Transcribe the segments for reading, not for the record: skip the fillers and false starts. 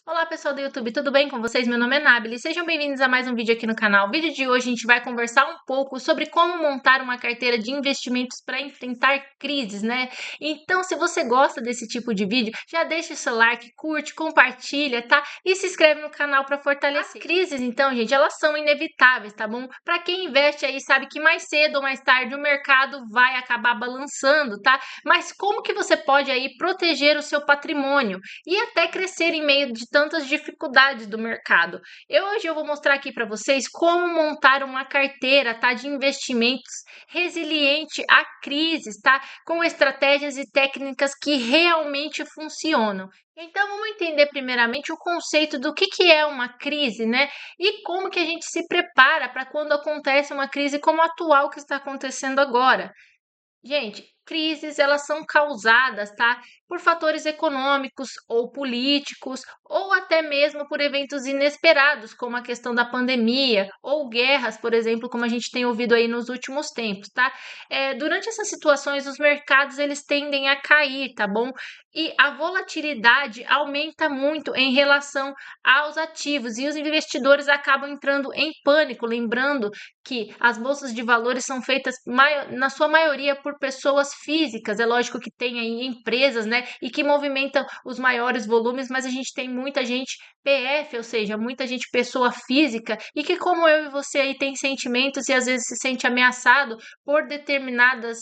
Olá pessoal do YouTube, tudo bem com vocês? Meu nome é Nabili, sejam bem-vindos a mais um vídeo aqui no canal. No vídeo de hoje a gente vai conversar um pouco sobre como montar uma carteira de investimentos para enfrentar crises, né? Então, se você gosta desse tipo de vídeo, já deixa o seu like, curte, compartilha, tá? E se inscreve no canal para fortalecer. As crises, então, gente, elas são inevitáveis, tá bom? Para quem investe aí sabe que mais cedo ou mais tarde o mercado vai acabar balançando, tá? Mas como que você pode aí proteger o seu patrimônio e até crescer em meio de tantas dificuldades do mercado? Hoje eu vou mostrar aqui para vocês como montar uma carteira, tá, de investimentos resiliente a crises, tá, com estratégias e técnicas que realmente funcionam. Então vamos entender primeiramente o conceito do que é uma crise, né? E como que a gente se prepara para quando acontece uma crise como a atual que está acontecendo agora. Gente, crises elas são causadas, tá, por fatores econômicos ou políticos, ou até mesmo por eventos inesperados, como a questão da pandemia ou guerras, por exemplo, como a gente tem ouvido aí nos últimos tempos, tá? Durante essas situações, os mercados eles tendem a cair, tá bom? E a volatilidade aumenta muito em relação aos ativos e os investidores acabam entrando em pânico, lembrando que as bolsas de valores são feitas na sua maioria por pessoas físicas. É lógico que tem aí empresas, né, e que movimentam os maiores volumes, mas a gente tem muita gente PF, ou seja, muita gente pessoa física, e que como eu e você aí tem sentimentos e às vezes se sente ameaçado por determinadas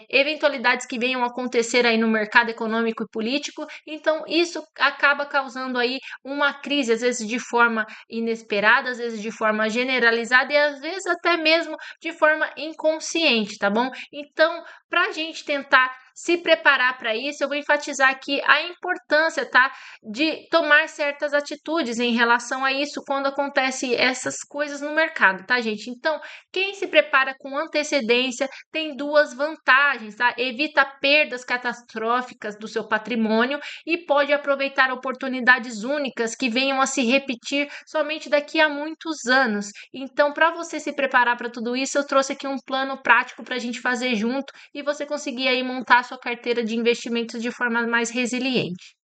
eventualidades que venham acontecer aí no mercado econômico e político. Então isso acaba causando aí uma crise, às vezes de forma inesperada, às vezes de forma generalizada e às vezes até mesmo de forma inconsciente, tá bom? Então, para a gente tentar se preparar para isso, eu vou enfatizar aqui a importância, tá, de tomar certas atitudes em relação a isso quando acontece essas coisas no mercado, tá, gente? Então, quem se prepara com antecedência tem duas vantagens, tá? Evita perdas catastróficas do seu patrimônio e pode aproveitar oportunidades únicas que venham a se repetir somente daqui a muitos anos. Então, para você se preparar para tudo isso, eu trouxe aqui um plano prático para a gente fazer junto e você conseguir aí montar a sua carteira de investimentos de forma mais resiliente.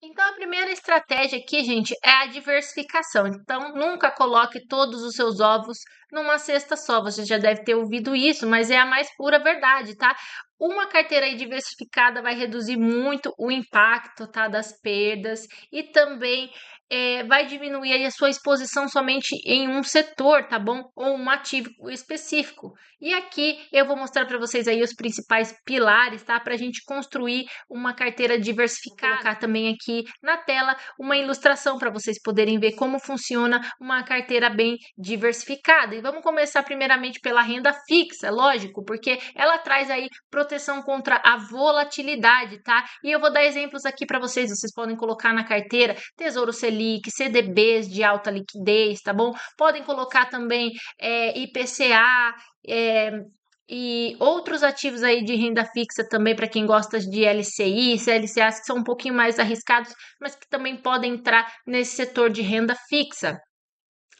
Então, a primeira estratégia aqui, gente, é a diversificação. Então, nunca coloque todos os seus ovos numa cesta só. Você já deve ter ouvido isso, mas é a mais pura verdade, tá? Uma carteira aí diversificada vai reduzir muito o impacto, tá, das perdas e também vai diminuir aí a sua exposição somente em um setor, tá bom? Ou um ativo específico. E aqui eu vou mostrar para vocês aí os principais pilares, tá? Para a gente construir uma carteira diversificada. Vou colocar também aqui na tela uma ilustração para vocês poderem ver como funciona uma carteira bem diversificada. E vamos começar primeiramente pela renda fixa, lógico, porque ela traz aí proteção contra a volatilidade, tá? E eu vou dar exemplos aqui para vocês. Vocês podem colocar na carteira Tesouro Selic, CDBs de alta liquidez, tá bom? Podem colocar também IPCA, e outros ativos aí de renda fixa também para quem gosta de LCI, CLCAs que são um pouquinho mais arriscados, mas que também podem entrar nesse setor de renda fixa.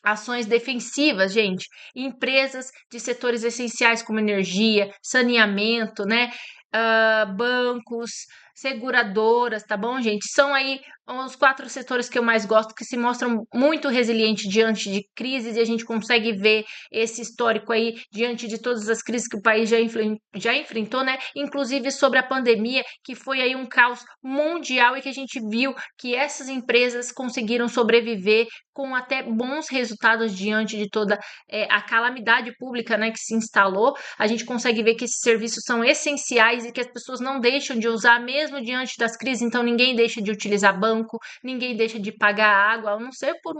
Ações defensivas, gente, empresas de setores essenciais como energia, saneamento, né? Bancos, seguradoras, tá bom, gente? São aí os 4 setores que eu mais gosto, que se mostram muito resilientes diante de crises, e a gente consegue ver esse histórico aí diante de todas as crises que o país já enfrentou, né? Inclusive sobre a pandemia, que foi aí um caos mundial e que a gente viu que essas empresas conseguiram sobreviver com até bons resultados diante de toda a calamidade pública, né, que se instalou. A gente consegue ver que esses serviços são essenciais e que as pessoas não deixam de usar mesmo diante das crises. Então ninguém deixa de utilizar banco, ninguém deixa de pagar água, a não ser por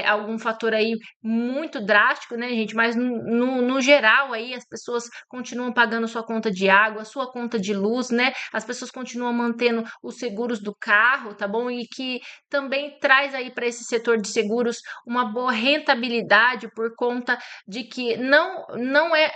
algum fator aí muito drástico, né, gente? Mas no geral aí as pessoas continuam pagando sua conta de água, sua conta de luz, né? As pessoas continuam mantendo os seguros do carro, tá bom? E que também traz aí para esse setor de seguros uma boa rentabilidade por conta de que não é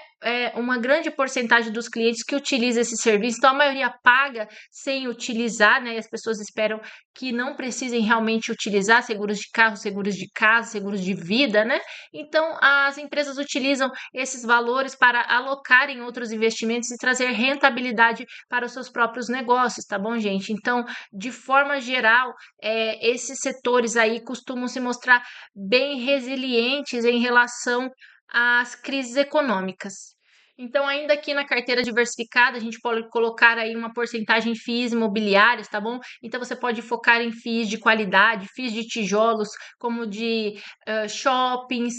uma grande porcentagem dos clientes que utiliza esse serviço, então a maioria paga sem utilizar, né? E as pessoas esperam que não precisem realmente utilizar seguros de carro, seguros de casa, seguros de vida, né? Então as empresas utilizam esses valores para alocar em outros investimentos e trazer rentabilidade para os seus próprios negócios, tá bom, gente? Então, de forma geral, esses setores aí costumam se mostrar bem resilientes em relação às crises econômicas. Então, ainda aqui na carteira diversificada, a gente pode colocar aí uma porcentagem em FIIs imobiliários, tá bom? Então, você pode focar em FIIs de qualidade, FIIs de tijolos, como de shoppings,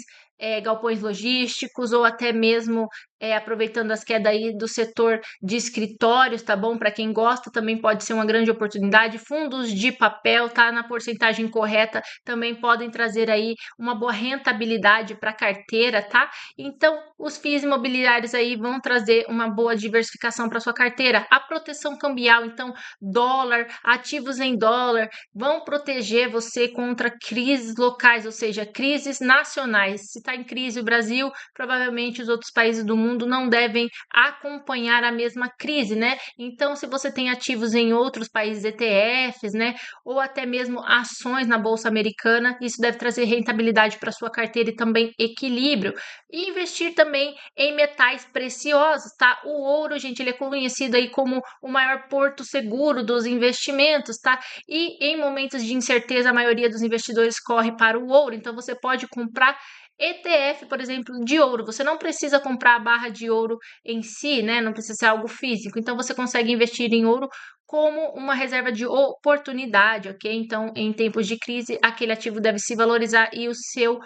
galpões logísticos, ou até mesmo aproveitando as quedas aí do setor de escritórios, tá bom? Para quem gosta, também pode ser uma grande oportunidade. Fundos de papel, tá na porcentagem correta, também podem trazer aí uma boa rentabilidade para a carteira, tá? Então, os FIIs imobiliários aí vão trazer uma boa diversificação para sua carteira. A proteção cambial, então, dólar, ativos em dólar, vão proteger você contra crises locais, ou seja, crises nacionais. Se está em crise o Brasil, provavelmente os outros países do mundo não devem acompanhar a mesma crise, né? Então, se você tem ativos em outros países, ETFs, né, ou até mesmo ações na bolsa americana, isso deve trazer rentabilidade para sua carteira e também equilíbrio. E investir também em metais preciosos, tá? O ouro, gente, ele é conhecido aí como o maior porto seguro dos investimentos, tá? E em momentos de incerteza, a maioria dos investidores corre para o ouro. Então, você pode comprar ETF, por exemplo, de ouro. Você não precisa comprar a barra de ouro em si, né? Não precisa ser algo físico. Então, você consegue investir em ouro como uma reserva de oportunidade, ok? Então, em tempos de crise, aquele ativo deve se valorizar e o seu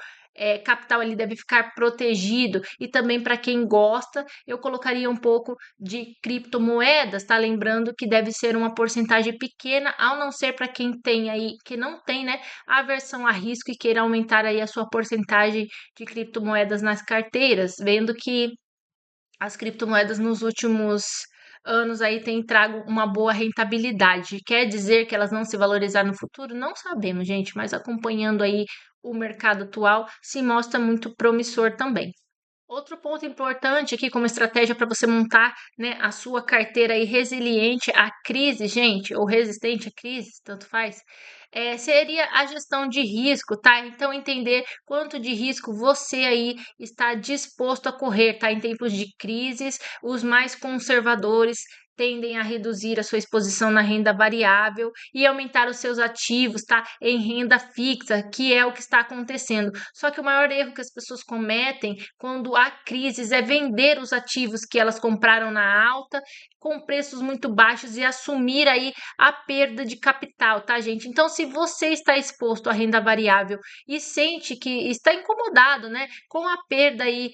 capital ali deve ficar protegido. E também para quem gosta, eu colocaria um pouco de criptomoedas, tá? Lembrando que deve ser uma porcentagem pequena, ao não ser para quem tem aí, que não tem, né, aversão a risco e queira aumentar aí a sua porcentagem de criptomoedas nas carteiras, vendo que as criptomoedas nos últimos anos aí têm trago uma boa rentabilidade. Quer dizer que elas não se valorizarão no futuro? Não sabemos, gente, mas acompanhando aí o mercado atual, se mostra muito promissor também. Outro ponto importante aqui como estratégia para você montar, né, a sua carteira aí resiliente à crise, gente, ou resistente à crise, tanto faz, seria a gestão de risco, tá? Então entender quanto de risco você aí está disposto a correr, tá? Em tempos de crises, os mais conservadores tendem a reduzir a sua exposição na renda variável e aumentar os seus ativos, tá? Em renda fixa, que é o que está acontecendo. Só que o maior erro que as pessoas cometem quando há crises é vender os ativos que elas compraram na alta com preços muito baixos e assumir aí a perda de capital, tá, gente? Então, se você está exposto à renda variável e sente que está incomodado, né, com a perda aí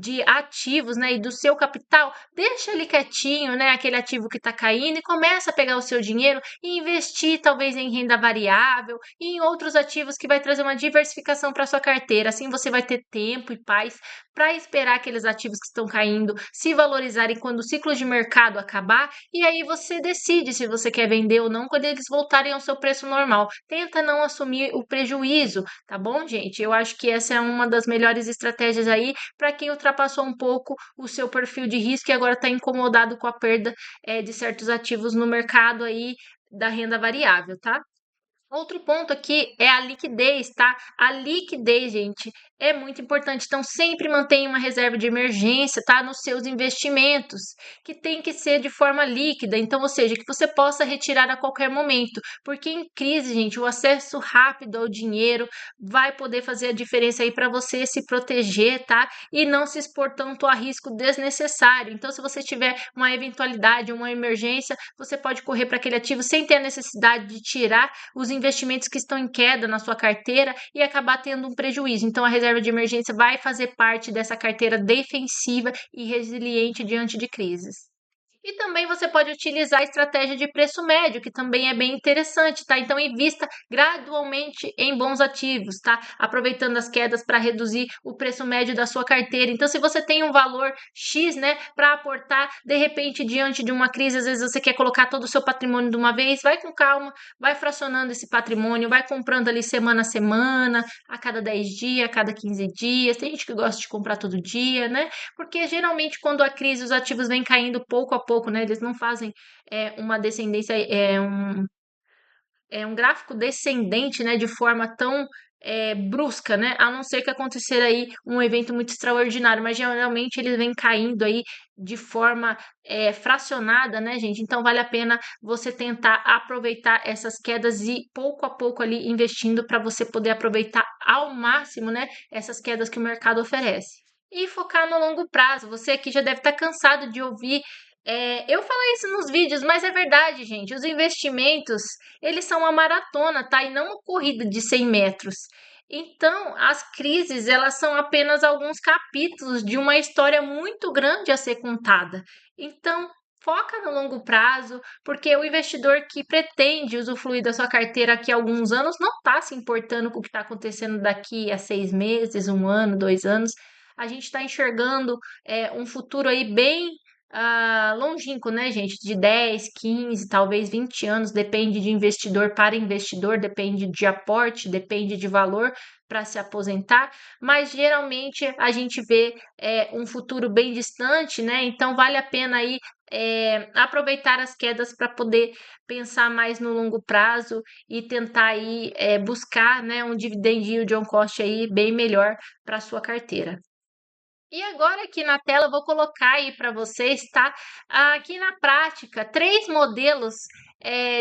de ativos, né, e do seu capital, deixa ele quietinho, né, aquele ativo que está caindo e começa a pegar o seu dinheiro e investir talvez em renda variável e em outros ativos que vai trazer uma diversificação para sua carteira. Assim você vai ter tempo e paz para esperar aqueles ativos que estão caindo se valorizarem quando o ciclo de mercado acabar e aí você decide se você quer vender ou não quando eles voltarem ao seu preço normal. Tenta não assumir o prejuízo, tá bom, gente? Eu acho que essa é uma das melhores estratégias aí para quem ultrapassou um pouco o seu perfil de risco e agora está incomodado com a perda de certos ativos no mercado aí da renda variável, tá? Outro ponto aqui é a liquidez, tá? A liquidez, gente, é muito importante. Então, sempre mantenha uma reserva de emergência, tá? Nos seus investimentos, que tem que ser de forma líquida. Então, ou seja, que você possa retirar a qualquer momento. Porque em crise, gente, o acesso rápido ao dinheiro vai poder fazer a diferença aí para você se proteger, tá? E não se expor tanto a risco desnecessário. Então, se você tiver uma eventualidade, uma emergência, você pode correr para aquele ativo sem ter a necessidade de tirar os investimentos que estão em queda na sua carteira e acabar tendo um prejuízo. Então, a reserva de emergência vai fazer parte dessa carteira defensiva e resiliente diante de crises. E também você pode utilizar a estratégia de preço médio, que também é bem interessante, tá? Então invista gradualmente em bons ativos, tá? Aproveitando as quedas para reduzir o preço médio da sua carteira. Então, se você tem um valor X, né, para aportar, de repente, diante de uma crise, às vezes você quer colocar todo o seu patrimônio de uma vez, vai com calma, vai fracionando esse patrimônio, vai comprando ali semana a semana, a cada 10 dias, a cada 15 dias. Tem gente que gosta de comprar todo dia, né? Porque geralmente quando a crise, os ativos vêm caindo pouco a pouco, né? Eles não fazem uma descendência, um gráfico descendente, né? De forma tão brusca, né? A não ser que acontecer aí um evento muito extraordinário, mas geralmente eles vêm caindo aí de forma fracionada, né, gente? Então vale a pena você tentar aproveitar essas quedas e pouco a pouco ali investindo para você poder aproveitar ao máximo, né, essas quedas que o mercado oferece. E focar no longo prazo. Você aqui já deve estar cansado de ouvir eu falar isso nos vídeos, mas é verdade, gente. Os investimentos, eles são uma maratona, tá? E não uma corrida de 100 metros. Então, as crises, elas são apenas alguns capítulos de uma história muito grande a ser contada. Então, foca no longo prazo, porque o investidor que pretende usufruir da sua carteira aqui a alguns anos não está se importando com o que está acontecendo daqui a 6 meses, um ano, 2 anos. A gente está enxergando um futuro aí bem longínquo, né, gente? De 10, 15, talvez 20 anos, depende de investidor para investidor, depende de aporte, depende de valor para se aposentar, mas geralmente a gente vê um futuro bem distante, né? Então vale a pena aí aproveitar as quedas para poder pensar mais no longo prazo e tentar aí buscar, né, um dividend yield on cost aí bem melhor para sua carteira. E agora aqui na tela eu vou colocar aí para vocês, tá? Aqui na prática, 3 modelos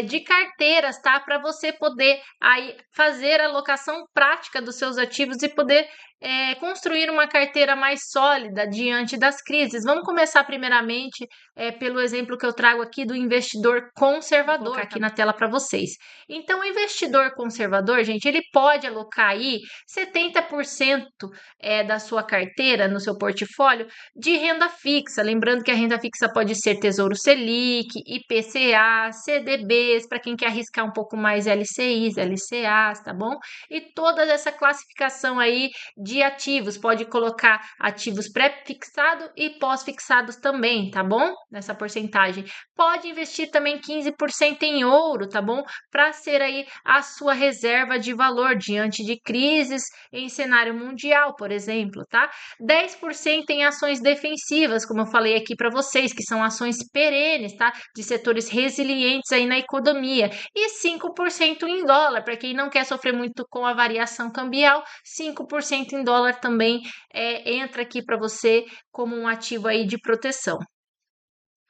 de carteiras, tá? Para você poder aí fazer a alocação prática dos seus ativos e poder construir uma carteira mais sólida diante das crises. Vamos começar primeiramente pelo exemplo que eu trago aqui do investidor conservador. Vou colocar aqui na tela para vocês. Então, o investidor conservador, gente, ele pode alocar aí 70% da sua carteira, no seu portfólio, de renda fixa. Lembrando que a renda fixa pode ser Tesouro Selic, IPCA, CDBs, para quem quer arriscar um pouco mais LCIs, LCAs, tá bom? E toda essa classificação aí de ativos, pode colocar ativos pré-fixados e pós-fixados também, tá bom? Nessa porcentagem. Pode investir também 15% em ouro, tá bom? Para ser aí a sua reserva de valor diante de crises em cenário mundial, por exemplo, tá? 10% em ações defensivas, como eu falei aqui para vocês, que são ações perenes, tá? De setores resilientes aí na economia. E 5% em dólar, para quem não quer sofrer muito com a variação cambial, 5% em dólar também entra aqui para você como um ativo aí de proteção.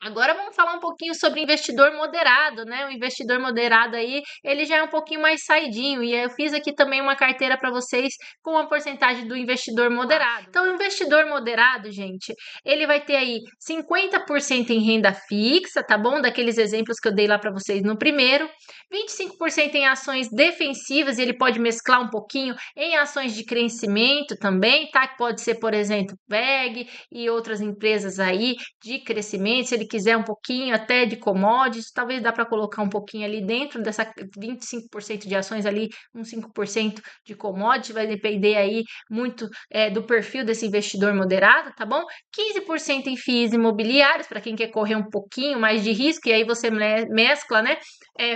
Agora vamos falar um pouquinho sobre investidor moderado, né? O investidor moderado aí, ele já é um pouquinho mais saidinho. E eu fiz aqui também uma carteira para vocês com a porcentagem do investidor moderado. Então, o investidor moderado, gente, ele vai ter aí 50% em renda fixa, tá bom? Daqueles exemplos que eu dei lá para vocês no primeiro. 25% em ações defensivas, e ele pode mesclar um pouquinho em ações de crescimento também, tá? Que pode ser, por exemplo, VEG e outras empresas aí de crescimento. Se ele quiser um pouquinho até de commodities, talvez dá para colocar um pouquinho ali dentro dessa 25% de ações ali, uns 5% de commodities, vai depender aí muito do perfil desse investidor moderado, tá bom? 15% em FIIs imobiliários, para quem quer correr um pouquinho mais de risco, e aí você mescla, né,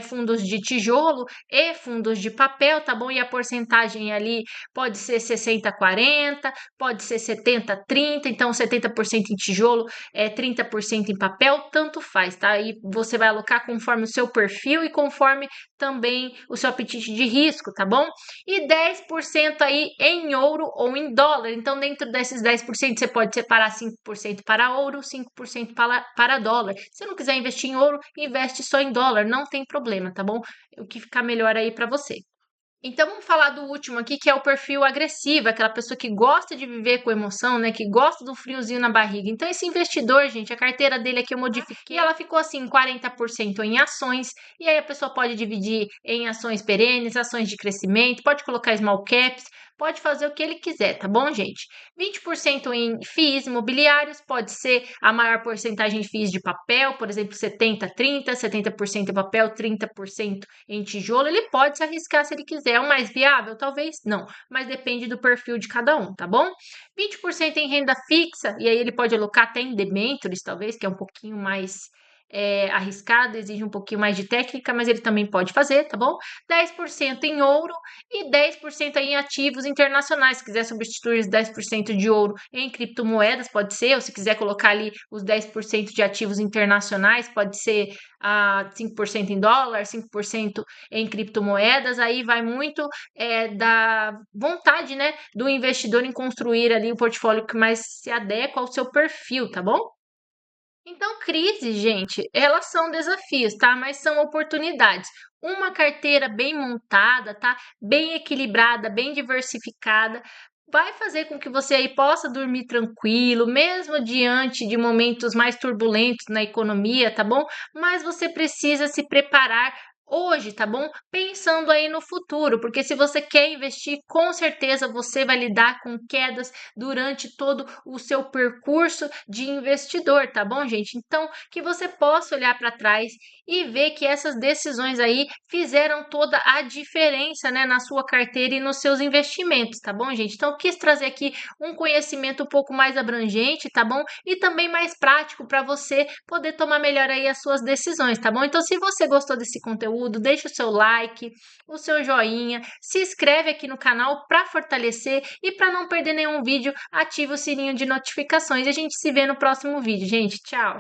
fundos de tijolo e fundos de papel, tá bom? E a porcentagem ali pode ser 60-40, pode ser 70-30, então 70% em tijolo, 30% em papel, tanto faz, tá? E você vai alocar conforme o seu perfil e conforme também o seu apetite de risco, tá bom? E 10% aí em ouro ou em dólar. Então, dentro desses 10%, você pode separar 5% para ouro, 5% para dólar. Se não quiser investir em ouro, investe só em dólar, não tem problema, tá bom? O que ficar melhor aí para você. Então vamos falar do último aqui, que é o perfil agressivo, aquela pessoa que gosta de viver com emoção, né? Que gosta do friozinho na barriga. Então esse investidor, gente, a carteira dele aqui eu modifiquei, e ela ficou assim, 40% em ações, e aí a pessoa pode dividir em ações perenes, ações de crescimento, pode colocar small caps, pode fazer o que ele quiser, tá bom, gente? 20% em FIIs imobiliários, pode ser a maior porcentagem de FIIs de papel, por exemplo, 70-30, 70% em papel, 30% em tijolo. Ele pode se arriscar se ele quiser. É o mais viável? Talvez não, mas depende do perfil de cada um, tá bom? 20% em renda fixa, e aí ele pode alocar até em debêntures, talvez, que é um pouquinho mais arriscado, exige um pouquinho mais de técnica, mas ele também pode fazer, tá bom? 10% em ouro e 10% aí em ativos internacionais. Se quiser substituir os 10% de ouro em criptomoedas, pode ser, ou se quiser colocar ali os 10% de ativos internacionais, pode ser 5% em dólar, 5% em criptomoedas, aí vai muito da vontade, né, do investidor em construir ali o portfólio que mais se adequa ao seu perfil, tá bom? Então, crises, gente, elas são desafios, tá? Mas são oportunidades. Uma carteira bem montada, tá? Bem equilibrada, bem diversificada, vai fazer com que você aí possa dormir tranquilo, mesmo diante de momentos mais turbulentos na economia, tá bom? Mas você precisa se preparar hoje, tá bom? Pensando aí no futuro, porque se você quer investir, com certeza você vai lidar com quedas durante todo o seu percurso de investidor, tá bom, gente? Então, que você possa olhar para trás e ver que essas decisões aí fizeram toda a diferença, né, na sua carteira e nos seus investimentos, tá bom, gente? Então, eu quis trazer aqui um conhecimento um pouco mais abrangente, tá bom? E também mais prático para você poder tomar melhor aí as suas decisões, tá bom? Então, se você gostou desse conteúdo, deixa o seu like, o seu joinha, se inscreve aqui no canal para fortalecer e para não perder nenhum vídeo, ativa o sininho de notificações. E a gente se vê no próximo vídeo, gente. Tchau!